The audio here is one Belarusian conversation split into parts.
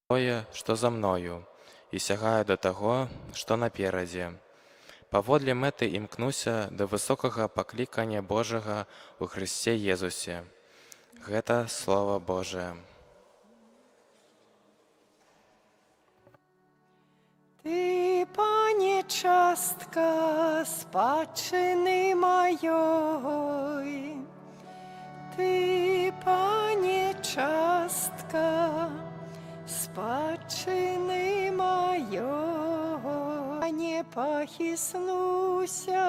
тое, што за мною, і сягаю да таго, што наперадзе. Паводле мэты імкнуся да высокага паклікання Божага ў Хрысце Езусе. Гэта Слова Божае. Ты, Пане, частка спадчыны маёй. Ты, Пане, частка спадчыны маёй. Не пахіснуся.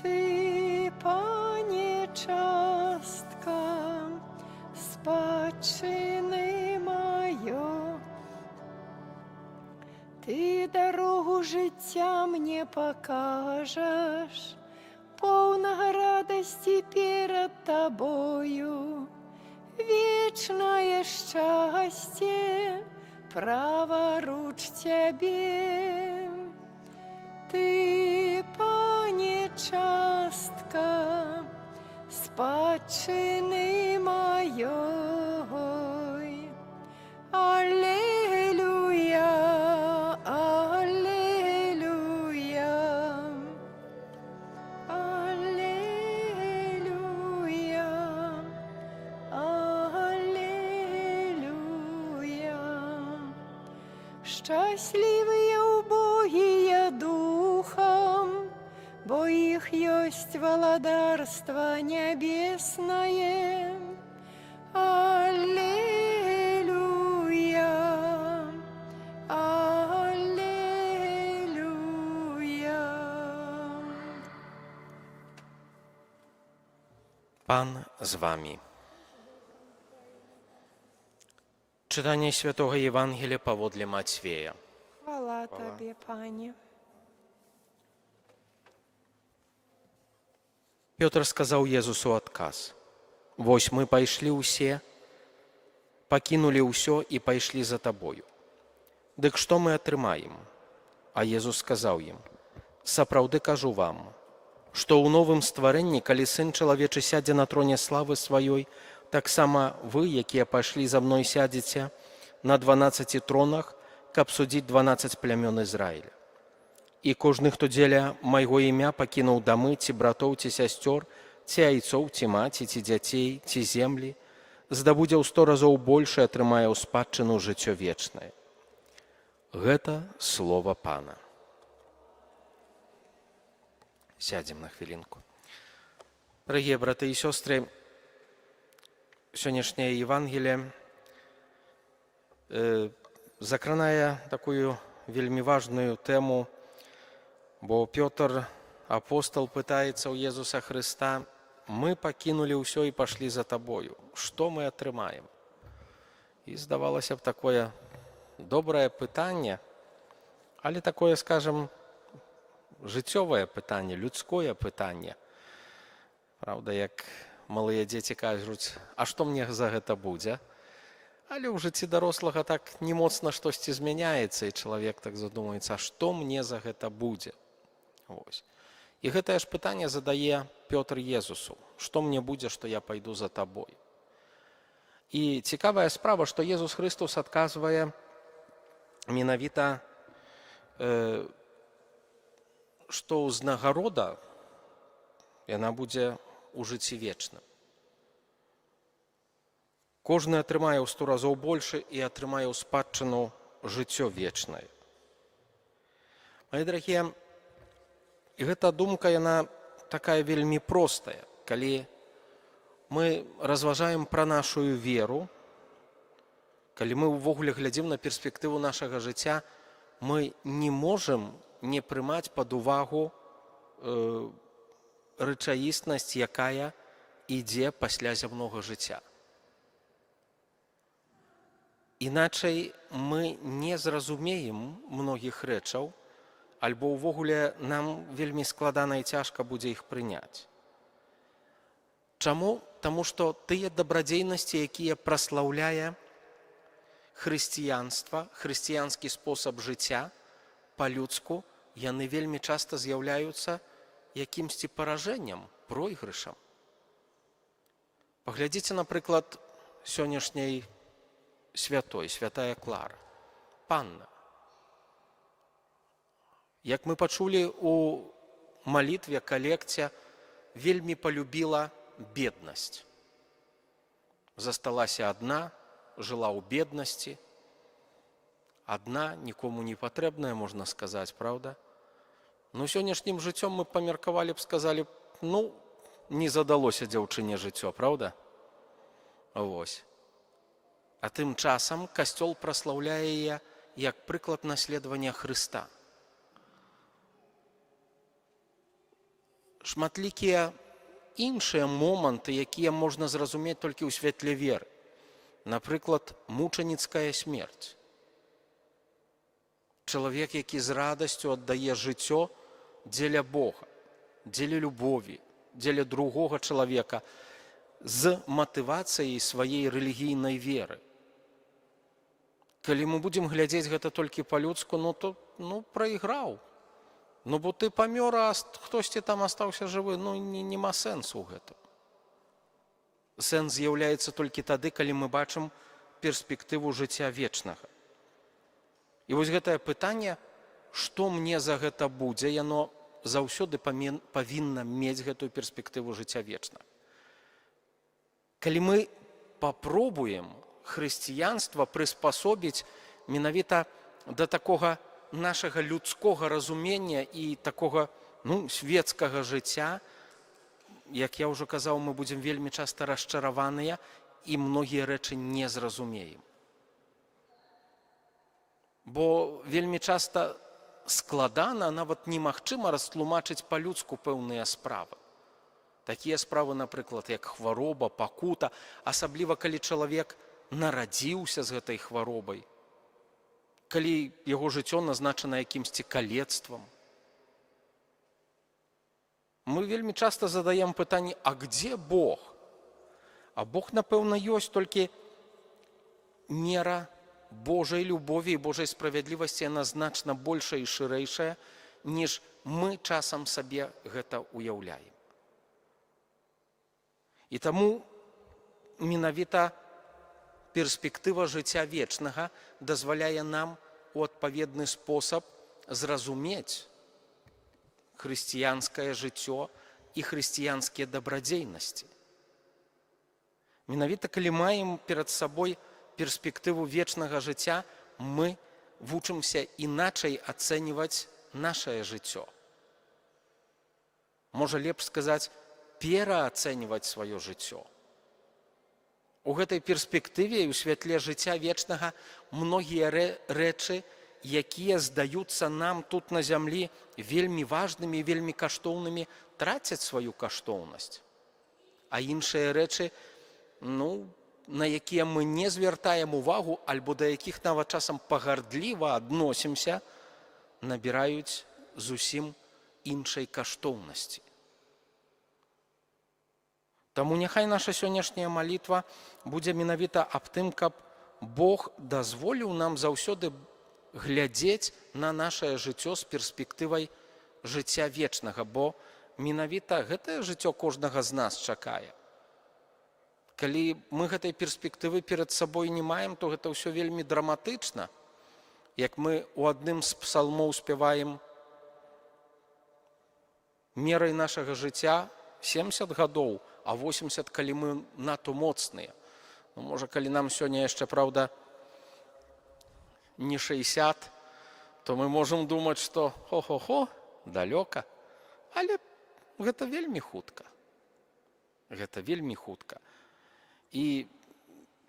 Ты, Пане, частка спадчыны маёй. Ты дарогу жыцця мне пакажаш, поўнага радасці перад табою. Вечнае шчасце праваруч цябе. Ты, Пане, частка спадчыны маёй. Аллилуйя. Шчаслівыя убогія духам, бо іх ёсць валадарства нябеснае. Аллилуйя, аллилуйя. Pan z wami. Czytanie Świętego Ewangelii powodle Macieja. Хвала Табе, Пане. Пётр сказаў Езусу адказ: «Вось мы пайшлі ўсе, пакінулі ўсё і пайшлі за табою. Дык што мы атрымаем?» А Езус сказаў ім: «Сапраўды кажу вам, што ў новым стварэнні, калі Сын чалавечы сядзе на троне славы сваёй, таксама вы, якія пайшлі за мной, сядзеце на 12 тронах, каб судзіць 12 плямён Ізраіля. І кожны, хто дзеля майго імя пакінуў дамы, ці братоў, ці сясцёр, ці айцоў, ці маці, ці дзяцей, ці землі, здабудзе ў 100 разоў больш і атрымае ў спадчыну жыццё вечнае». Гэта слова Пана. Сядзем на хвілінку. Дарагія браты і сёстры, сённяшняе Евангелие закранае такую вельмі важную тэму, бо Пётр, апостол, пытаецца ў Езуса Хрыста: «Мы пакінулі ўсё і пашлі за табою. Што мы атрымаем?» І здавалася б, такое добрае пытанне, але такое, скажем, жыццёвае пытанне, людское пытанне. Правда, як малыя дзеці кажуць: «А што мне за гэта будзе?» Але ў жыцці дарослага так не моцна штосьці змяняецца, і чалавек так задумаецца: «А што мне за гэта будзе?» Вось. І гэтае ж пытанне задае Пётр Езусу: «Што мне будзе, што я пайду за табой?» І цікавая справа, што Езус Хрыстос адказвае менавіта, што ўзнагарода яна будзе у жыцці вечным. Кожны атрымае ў 100 разоў больш і атрымае ў спадчыну жыццё вечнае. Мае дарагія, і гэта думка, яна такая вельмі простая. Калі мы разважаем пра нашу веру, калі мы ўвогуле глядзім на перспектыву нашага жыцця, мы не можам не прымаць пад увагу рэчаіснасць, якая ідзе пасля зямнога жыцця. Іначай мы не зразумеем многіх рэчаў, альбо ўвогуле нам вельмі складана і цяжка будзе іх прыняць. Чаму? Таму што тыя дабрадзейнасці, якія праслаўляе хрысціянства, хрысціянскі спосаб жыцця па-людску, яны вельмі часта з'яўляюцца якімсьці паражэннем, пройгрышам. Паглядзіце, напрыклад, сённяшняй святой, святая Клара, панна. Як мы пачулі у малітве, калекце, вельмі полюбіла беднасць. Засталася адна, жыла ў беднасці, адна, нікому не патрэбная, можна сказаць, правда? Ну, сённяшнім жыццём мы памеркавалі б, сказалі б, ну, не задалося дзяўчыне жыццё, правда? Вось. А тым часам Касцёл праслаўляе яе як прыклад наследавання Хрыста. Шматлікія іншыя моманты, якія можна зразумець толькі ў святле веры. Напрыклад, мучаніцкая смерць. Чалавек, які з радасцю аддае жыццё дзеля Бога, дзеля любові, дзеля другога чалавека, з матывацыяй сваёй рэлігійнай веры. Калі мы будзем глядзець гэта толькі па-людску, то прайграў. Бо ты памёр, а хтосьці там астаўся жывы, нема сэнсу ў гэтым. Сэнс з'яўляецца толькі тады, калі мы бачым перспектыву жыцця вечнага. І вось гэтае пытанне, што мне за гэта будзе, яно заўсёды павінна мець гэтую перспектыву жыцця вечнага. Калі мы папробуем хрысціянства прыспасобіць менавіта да такога нашага людскога разумення і такога свецкага жыцця, як я ўжо казаў, мы будзем вельмі часта расчараваныя і многія рэчы не зразумеем. Бо вельмі часта складана, нават немагчыма растлумачыць па-людску пэўныя справы. Такія справы, напрыклад, як хвароба, пакута, асабліва калі чалавек нарадзіўся з гэтай хваробай, калі яго жыццё назначана якімсьці калецтвам. Мы вельмі часта задаем пытанне, а где Бог? А Бог, напэўна, ёсць, толькі мера Божай любові і Божай справядлівасці, яна значна большая і шырэйшая, ніж мы часам сабе гэта уяўляем. І таму менавіта перспектыва жыцця вечнага дазваляе нам у адпаведны спосаб зразумець хрысціянскае жыццё і хрысціянскія дабрадзейнасці. Менавіта калі маем перад сабой перспектыву вечнага жыцця, мы вучымся іначай ацэньваць нашае жыццё. Можа, лепш сказаць, пераацэньваць сваё жыццё. У гэтай перспектыве і ў святле жыцця вечнага многія рэчы, якія здаюцца нам тут на зямлі вельмі важнымі і вельмі каштоўнымі, трацяць сваю каштоўнасць. А іншыя рэчы, на якія мы не звяртаем увагу, альбо да якіх нават часам пагардліва адносімся, набіраюць зусім іншай каштоўнасці. Таму няхай наша сённяшняя малітва будзе менавіта аб тым, каб Бог дазволіў нам заўсёды глядзець на нашае жыццё з перспектывай жыцця вечнага, бо менавіта гэтае жыццё кожнага з нас чакае. Калі мы гэтай перспектывы перад сабой не маем, то гэта ўсё вельмі драматычна. Як мы ў адным з псалмоў спяваем, мерай нашага жыцця 70 гадоў, а 80, калі мы надто моцныя. Можа, калі нам сёння яшчэ, праўда, не 60, то мы можам думаць, што хо-хо-хо, далёка. Але гэта вельмі хутка. Гэта вельмі хутка. І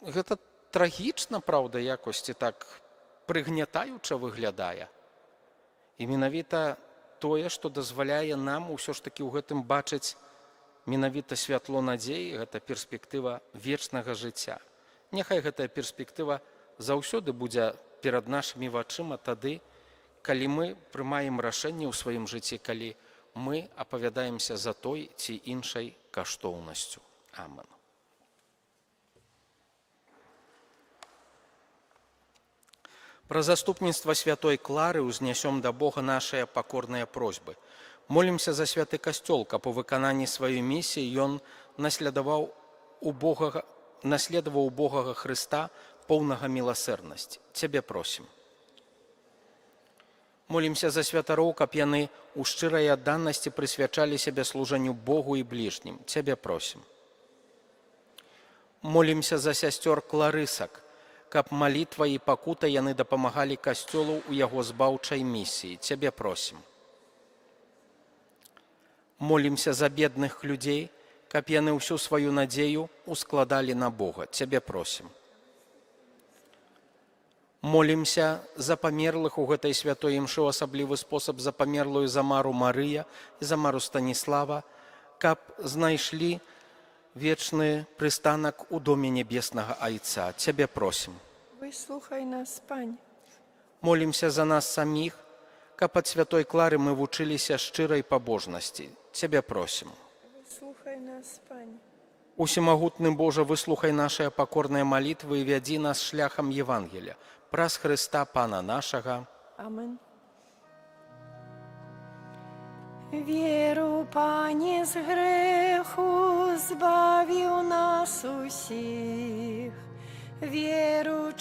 гэта трагічна, праўда, якосці так прыгнятаюча выглядае. І менавіта тое, што дазваляе нам усё ж такі ў гэтым бачыць менавіта святло надзеі, гэта перспектыва вечнага жыцця. Няхай гэтая перспектыва заўсёды будзе перад нашымі вачыма тады, калі мы прымаем рашэнне ў сваім жыцці, калі мы апавядаемся за той ці іншай каштоўнасцю. Амен. Пра заступніцтва святой Клары ўзнясём да Бога нашыя пакорныя просьбы. Молімся за святы касцёл, каб у выкананні сваёй місіі ён наследаваў у Богага Хрыста поўнага міласэрнасці. Цябе просім. Молімся за святароў, каб яны ў шчырай адданасці прысвячалі сябе служанню Богу і бліжнім. Цябе просім. Молімся за сясцёр кларысак, каб малітва і пакута яны дапамагалі касцёлу ў яго збаўчай місіі. Цябе просім. Молімся за бедных людзей, каб яны ўсю сваю надзею ускладалі на Бога. Цябе просім. Молімся за памерлых у гэтай святой імшы, асаблівы спосаб за памерлую Замару Марыя і Замару Станіслава, каб знайшлі вечны прыстанак у доме небеснага Айца. Цябе просім. Выслухай нас, Пань. Молімся за нас саміх, каб ад святой Клары мы вучыліся шчырай пабожнасці. Цябе просім. Выслухай нас, Пань. Усемагутны Божа, выслухай нашыя пакорныя малітвы і вядзі нас шляхам Євангелія. Праз Христа Пана нашага. Амен. Веру, Пане, з греху збавіў нас усіх. Веру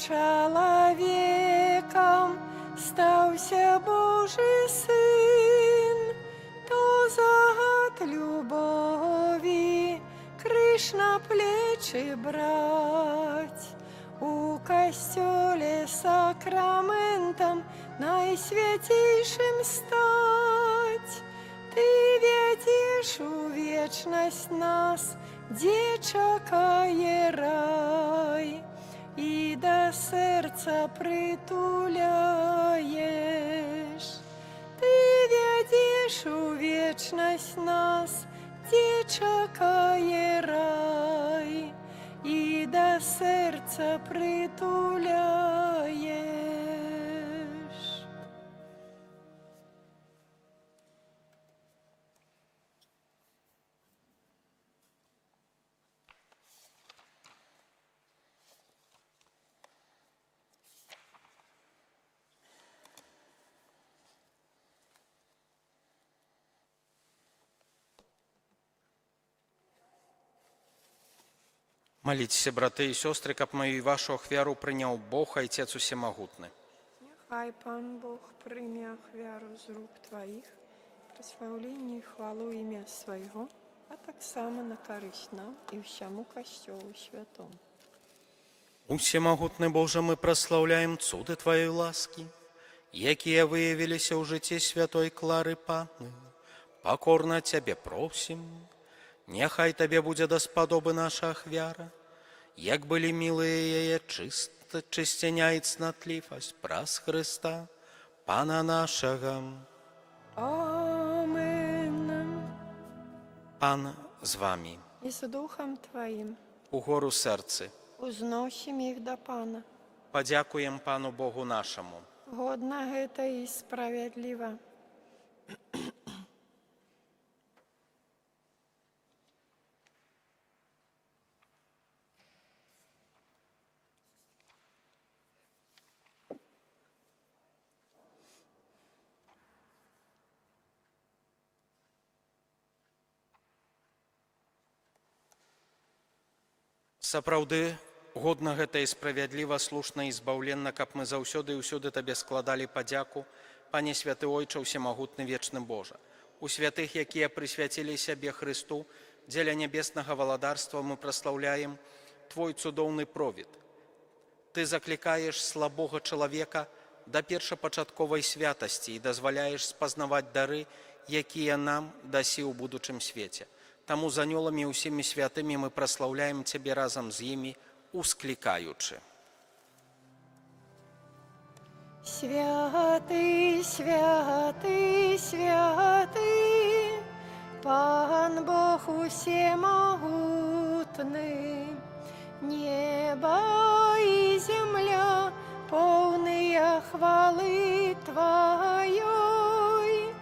чалавекам стаўся Божы Сын. То загад любові крыж на плечы браць. У касцёле сакраментам найсвяцейшым стаць. Ты вядзеш у вечнасць нас, дзе чакае рай, і да сэрца прытуляеш. Ты вядзеш у вечнасць нас, дзе чакае рай, і да сэрца прытуляеш. Маліцеся, браты і сёстры, каб маю і вашу ахвяру прыняў Бог, Айцец Усемагутны. Няхай Пан Бог прыме ахвяру з рук тваіх, праслаўленне і хвалу імя свайго, а таксама на карысць нам і ўсяму касцёлу святому. Усемагутны Божа, мы праслаўляем цуды тваёй ласкі, якія выявіліся ў жыцці святой Клары Панны. Пакорна цябе просім, няхай табе будзе даспадобы наша ахвяра, як былі мілыя яе чысцяняе цнатлівасць праз Хрыста, Пана нашага. Амен. Пан з вамі. І з духам тваім Угору сэрцы. узносім іх да Пана. Падзякуем Пану Богу нашаму. Годна гэта і справядліва. Сапраўды, годна гэта і справядліва, слушна і збаўленна, каб мы заўсёды і ўсюды табе складалі падзяку, Пане святы Ойча, усемагутны вечны Божа. У святых, якія прысвяцілі сябе Хрысту, дзеля нябеснага валадарства мы праслаўляем твой цудоўны провід. Ты заклікаеш слабога чалавека да першапачатковай святасці і дазваляеш спазнаваць дары, якія нам дасі ў будучым свеце. Таму з анёламі і ўсімі святымі мы праслаўляем цябе разам з імі, усклікаючы. Святы, святы, святы, Пан Бог усемагутны, неба і земля поўныя хвалы тваёй.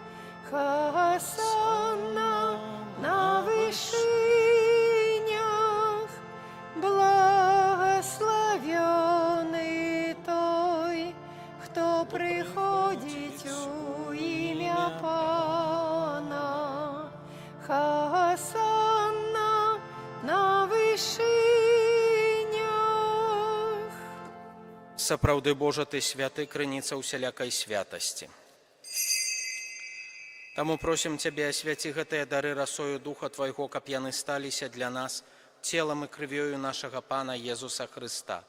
Хасанна на вышынях, благословёны той, хто прыходзіць у імя Пана. Хасанна на вышынях. Сапраўды, Божа, Ты святы, крыніца усялякай святасці. Таму просім Цябе, асвяці гэтыя дары расою Духа Твайго, каб яны сталіся для нас целам і крывёю нашага Пана Езуса Хрыста.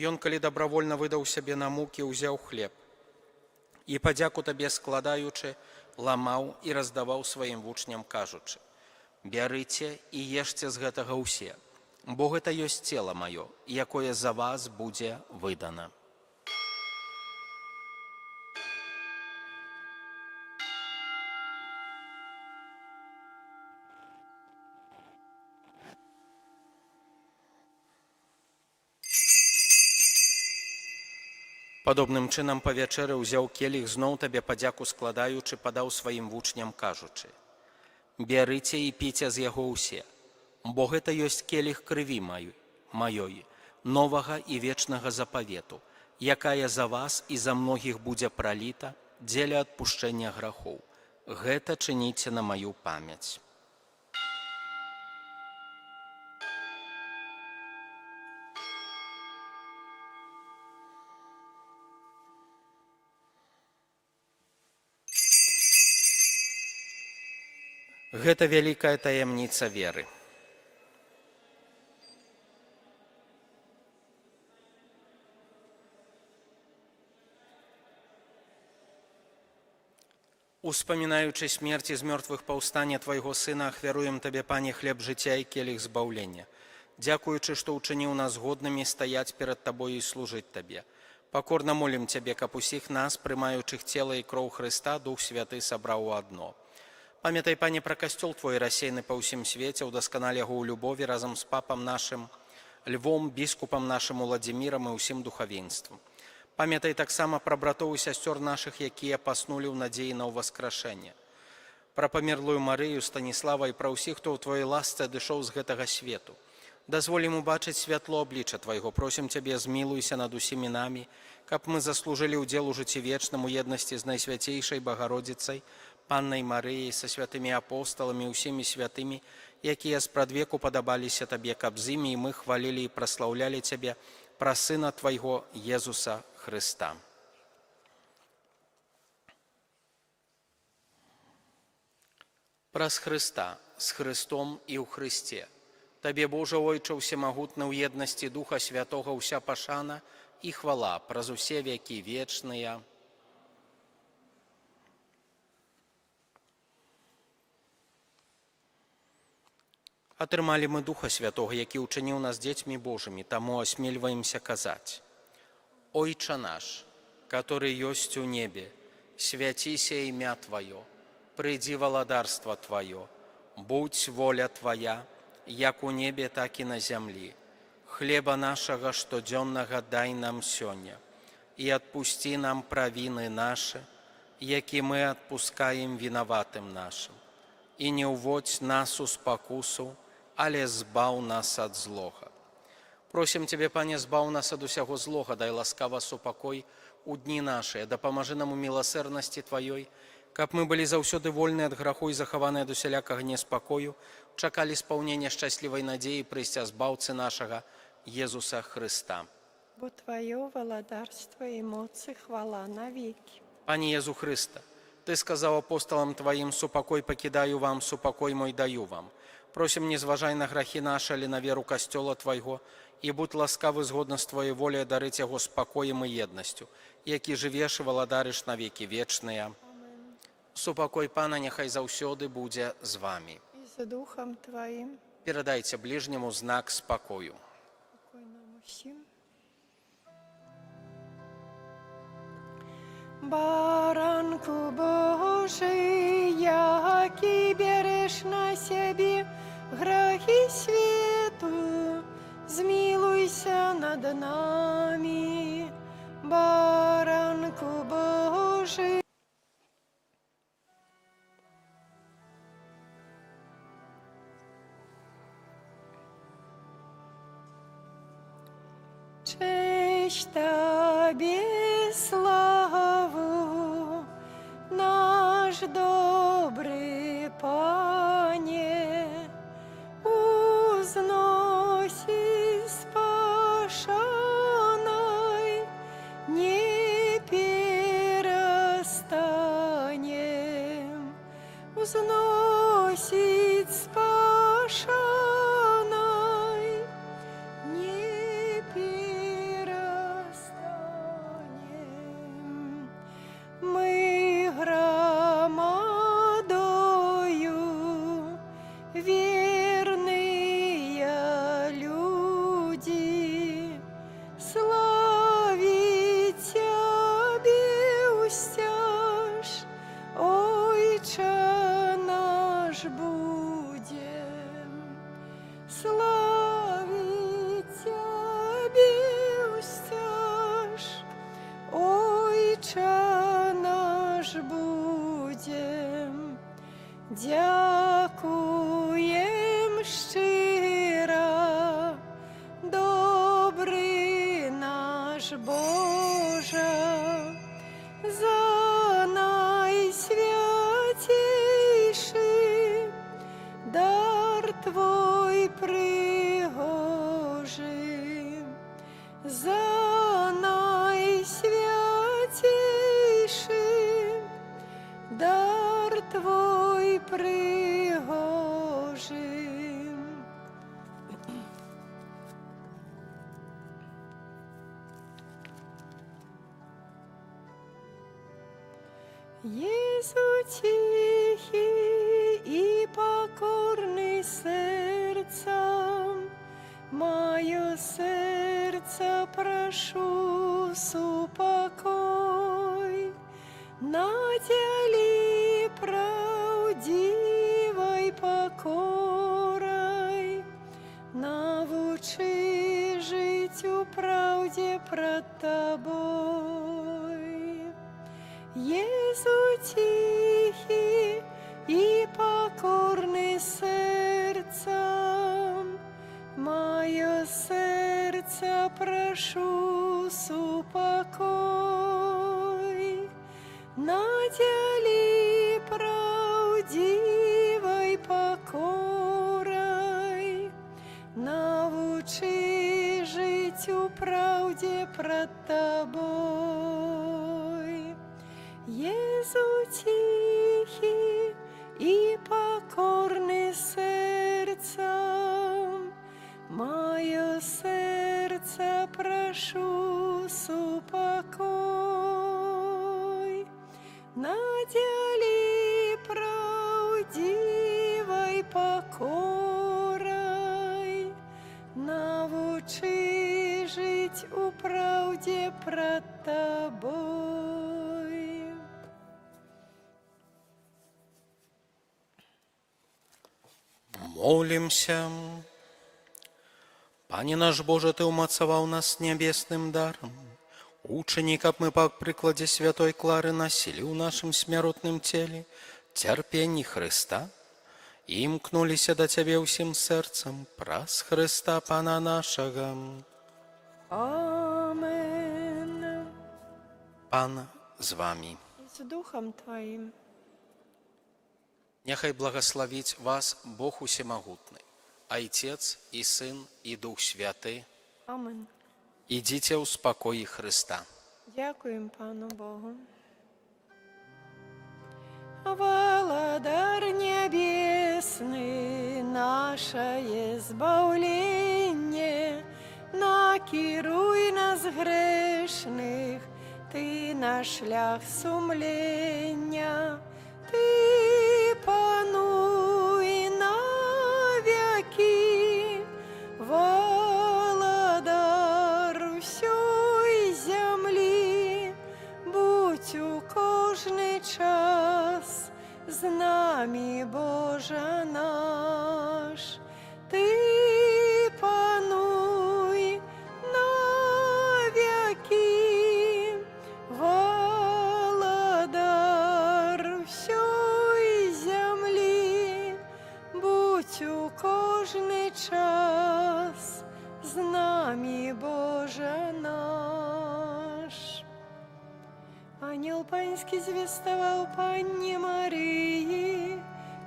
Ён, калі дабравольна выдаў сябе на мукі, узяў хлеб і, падзяку Табе складаючы, ламаў і раздаваў сваім вучням, кажучы: «Бярыце і ешце з гэтага ўсе, бо гэта ёсць цела маё, якое за вас будзе выдана». Падобным чынам па вячэры ўзяў келіх, зноў Табе падзяку складаючы, падаў сваім вучням, кажучы: «Бярыце і піце з яго ўсе, бо гэта ёсць келіх крыві маёй, новага і вечнага запавету, якая за вас і за многіх будзе праліта дзеля адпушчэння грахоў. Гэта чыніце на маю памяць». Гэта вялікая таямніца веры. Успамінаючы смерць з мёртвых паўстання Твайго Сына, ахвяруем Табе, Пане, хлеб жыцця і келіх збаўлення. Дзякуючы, што ўчыніў нас годнымі стаяць перад Табою і служыць Табе. Пакорна молім Цябе, каб усіх нас, прымаючых цела і кроў Хрыста, Дух Святы сабраў у адно. Памятай, Пане, пра касцёл Твой рассеяны па ўсім свеце, удасканалі яго ў любові разам з папам нашым Львом, біскупам нашым Уладзімірам і ўсім духавенствам. Памятай таксама пра братоў і сясцёр нашых, якія паснулі ў надзеі на ўваскрашэнне. Пра памерлую Марыю, Станіслава і пра ўсіх, хто ў Твоей ласцы адышоў з гэтага свету. Дазволім убачыць святло аблічча Твайго. Просім Цябе, змілуйся над усімі намі, каб мы заслужылі ўдзел у жыцці вечным у еднасці з Найсвяцейшай Багародзіцай, Паннай Марыяй, са святымі апосталамі, усімі святымі, якія спрадвеку падабаліся Табе, каб з імі і мы хвалілі і праслаўлялі Цябе пра Сына Твайго Езуса Хрыста. Праз Хрыста, з Хрыстом і ў Хрысце. Табе, Божа Ойча ўсемагутны, ў еднасці Духа Святога ўся пашана і хвала праз усе векі вечныя. Атрымалі мы Духа Святога, які ўчыніў нас дзецьмі Божымі, таму асмельваемся казаць: «Ойча наш, который ёсць у небе, свяціся імя Твоё, прыйдзі валадарства Твоё, будь воля Твоя, як у небе, так і на зямлі. Хлеба нашага штодзённага дай нам сёння, і адпусці нам правіны нашы, які мы адпускаем вінаватым нашым. І не ўводзь нас у спакусу, але збаў нас ад злога». Просім Цябе, Пане, збаў нас ад усяго злога, дай ласкава супакой у дні нашыя, дапамажы нам у міласэрнасці Тваёй, каб мы былі заўсёды вольныя ад граху і захаваныя ад усялякага неспакою, чакалі спаўнення шчаслівай надзеі прыйсця збаўцы нашага Езуса Хрыста. Бо Твоё валадарства і моцы хвала навеки. Пане Езу Хрыста, Ты сказаў апосталам Тваім: «Супакой пакідаю вам, супакой мой даю вам». Просім, не зважай на грахі нашы, але на веру касцёла Твайго, і будь ласкавы згодна з Твоей воляй дарыць яго спакоем і еднасцю, які жывеш і валадарыш на векі вечныя. Супакой Пана няхай заўсёды будзе з вамі. І з Духом Твоим. Перадайце бліжняму знак спакою. Спокой нам усім. Баранку Божий, який береш на себе грехи свету, змилуйся над нами. Баранку Божий. Честь Тебе, славу, наш добрый Пане, узноси с пашаной узносить спашаной, не перестанем. Мы громадою верные люди, славить Тебе устяж, Ойче наш будем. Славить Тебе устяж, Ойче наш будем. Дякуєм щиро, добрий наш Боже, за найсвятейший дар Твой пригожий, за найсвятейший дар Твой пригожий. Єзу тихий і покорний серцем, моє серце прошу супокой, надели правдивой покорой, научи жить у правде пред Тобой. Єзу тихий і покорний серцем, моє серце прошу супокой, надели правдивой покорой, научи жить у правде пред Тобой. Єзу тихий і покорний серцем, моє серце прошу супокой, надели правдивой покорой, научи жить у правде пред Тобой. Молимся. Пане наш Боже, Ты умацаваў нас нябесным даром. Учени, каб мы па прыкладзе святой Клары насілі ў нашым смяротным целе цярпенні Хрыста і імкнуліся да Цябе ўсім сэрцам праз Хрыста Пана нашага. Amen. Пан з вамі. I z duchem Twoim. Няхай благословить вас Бог Усемогутный, Отец и Сын и Дух Святый. Amen. Идите у спокоя Христа. Дякуємо Пану Богу. Володар небесный, наше избавление, накируй нас грешных, Ты наш шлях сумления, Ты пануй навеки, володар всей земли, будь у кожний час з нами, Боже наш. Ти пануй навеки, володар всей земли, будь у кожний час з нами, Боже наш. Ангел Панський звістував Панні Марії,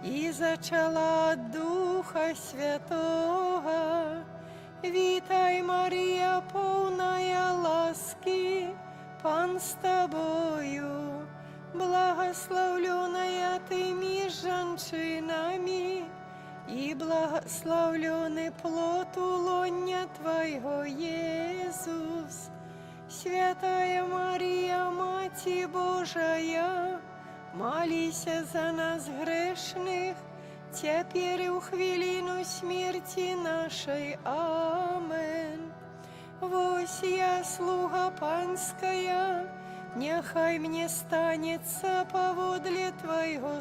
і зачала от Духа Святого. Вітай, Марія, повная ласки, Пан з тобою, благодатна благословленная Ты меж женщинами, и благословленный плод улоня Твоего, Иисус. Святая Мария, Мати Божия, молись за нас грешных, теперь и у хвилину смерти нашей. Амен. Вось я, слуга панская, нехай мне станется поводле Твоего